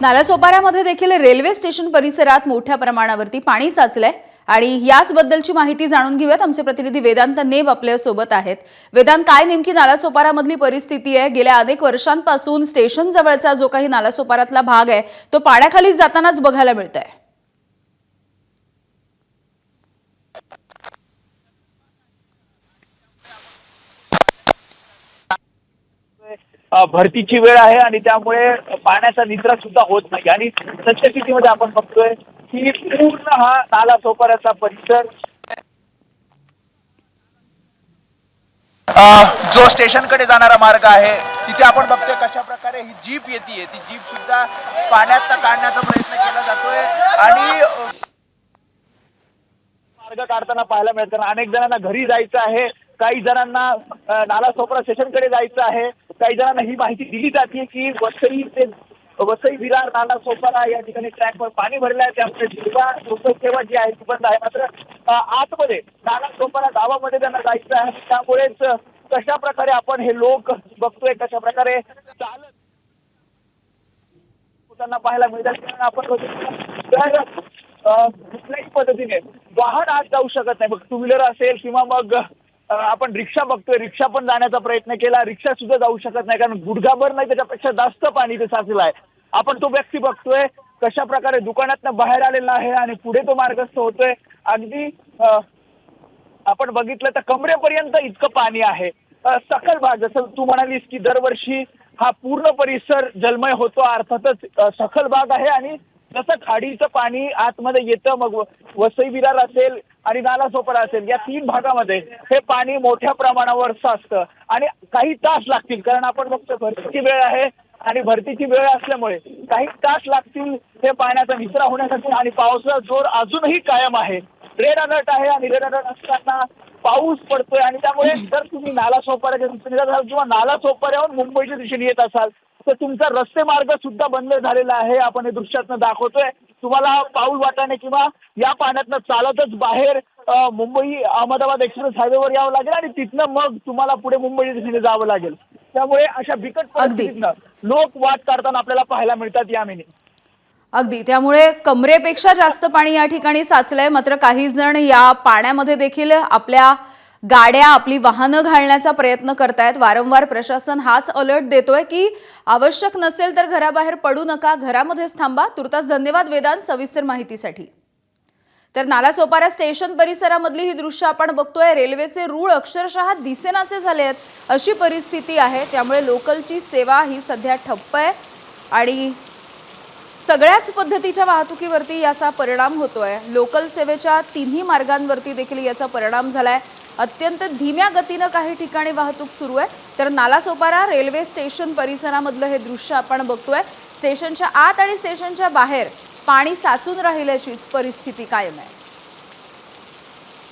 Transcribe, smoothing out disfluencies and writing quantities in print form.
नालासोपाऱ्यामध्ये देखील railway station परिसरात मोठ्या प्रमाणावरती पाणी साचलंय आणि याच बद्दलची माहिती जाणून घेऊयात। आमचे प्रतिनिधी वेदांत नेब आपल्या सोबत आहेत। वेदांत, काय नेमकी नालासोपाऱ्यामधली परिस्थिती आहे? गेल्या अनेक वर्षांपासून स्टेशन जवळचा जो काही नालासोपाऱ्यातला भाग आहे तो पाण्याखाली जातानाच बघायला मिळतोय। भरतीची वेळ आहे आणि त्यामुळे पाण्याचा निचरा सुद्धा होत नाही आणि सद्यस्थितीमध्ये आपण बघतोय की पूर्ण हा नालासोपाऱ्याचा परिसर जो स्टेशनकडे जाणारा मार्ग आहे तिथे आपण बघतोय कशा प्रकारे ही जीप येते। ती जीप सुद्धा पाण्यात काढण्याचा प्रयत्न केला जातोय आणि मार्ग काढताना पाहायला मिळतं। अनेक जणांना घरी जायचं आहे, काही जणांना नालासोपारा स्टेशनकडे जायचं आहे, काही जणांना ही माहिती दिली जाते की वसई विरार नालासोपारा या ठिकाणी ट्रॅकवर पाणी भरलं आहे, त्यामुळे सेवा जी आहे ती बंद आहे। मात्र आतमध्ये नालासोपारा गावामध्ये त्यांना जायचं आहे, त्यामुळेच कशा प्रकारे आपण हे लोक बघतोय कशा प्रकारे चालत त्यांना पाहायला मिळतात। आपण कुठल्याही पद्धतीने वाहन आत जाऊ शकत नाही, मग टू व्हीलर असेल किंवा मग आपण रिक्षा बघतोय, रिक्षा पण जाण्याचा प्रयत्न केला, रिक्षा सुद्धा जाऊ शकत नाही कारण गुडघाभर नाही त्याच्यापेक्षा जास्त पाणी ते साचलेलं आहे। आपण तो व्यक्ती बघतोय कशा प्रकारे दुकानातनं बाहेर आलेला आहे आणि पुढे तो मार्गस्थ होतोय। अगदी आपण बघितलं तर कमरेपर्यंत इतकं पाणी आहे। सखल भाग, जसं तू म्हणालीस की दरवर्षी हा पूर्ण परिसर जलमय होतो, अर्थातच सखल भाग आहे आणि जसं खाडीचं पाणी आतमध्ये येतं, मग वसई विरार असेल आणि नालासोपारा असेल या तीन भागामध्ये हे पाणी मोठ्या प्रमाणावर साचतं आणि काही तास लागतील, कारण आपण बघतो भरतीची वेळ आहे आणि भरतीची वेळ असल्यामुळे काही तास लागतील हे पाण्याचा निचरा होण्यासाठी आणि पावसाचा जोर अजूनही कायम आहे। रेड अलर्ट आहे आणि रेड अलर्ट असताना पाऊस पडतोय आणि त्यामुळे जर तुम्ही नालासोपाऱ्याच्या दिशेने जात असाल किंवा नालासोपाऱ्याहून मुंबईच्या दिशेने येत असाल तर तुमचा रस्ते मार्ग सुद्धा बंद झालेला आहे। आपण हे दृश्यातनं दाखवतोय, तुम्हाला पाऊल वाटाने किंवा या पाण्यातनं चालतच बाहेर मुंबई अहमदाबाद एक्सप्रेस हायवेवर यावं लागेल आणि तिथनं मग तुम्हाला पुढे मुंबईच्या दिशेने जावं लागेल। त्यामुळे अशा बिकट परिस्थितीतनं लोक वाट काढताना आपल्याला पाहायला मिळतात यामिनी। अगदी, त्यामुळे कमरेपेक्षा जास्त पाणी या ठिकाणी साचलंय। मात्र काही जण या पाण्यामध्ये देखील आपल्या गाड्या, आपली वाहनं घालण्याचा प्रयत्न करतायत। वारंवार प्रशासन हाच अलर्ट देतोय की आवश्यक नसेल तर घराबाहेर पडू नका, घरामध्येच थांबा। तुर्तास धन्यवाद वेदांत सविस्तर माहितीसाठी। तर नालासोपारा स्टेशन परिसरामधली ही दृश्य आपण बघतोय, रेल्वेचे रूळ अक्षरशः दिसेनासे झाले आहेत अशी परिस्थिती आहे। त्यामुळे लोकलची सेवा ही सध्या ठप्प आहे आणि सगळ्याच पद्धतीच्या वाहतुकीवरती याचा परिणाम होतोय। लोकल सेवेच्या तिन्ही मार्गांवरती देखील याचा परिणाम झालाय। अत्यंत धीम्या गतीने काही ठिकाणी वाहतूक सुरू आहे। तर नालासोपारा रेल्वे स्टेशन परिसरामधलं हे दृश्य आपण बघतोय। स्टेशनच्या आत आणि स्टेशनच्या बाहेर पाणी साचून राहिल्याचीच परिस्थिती कायम आहे।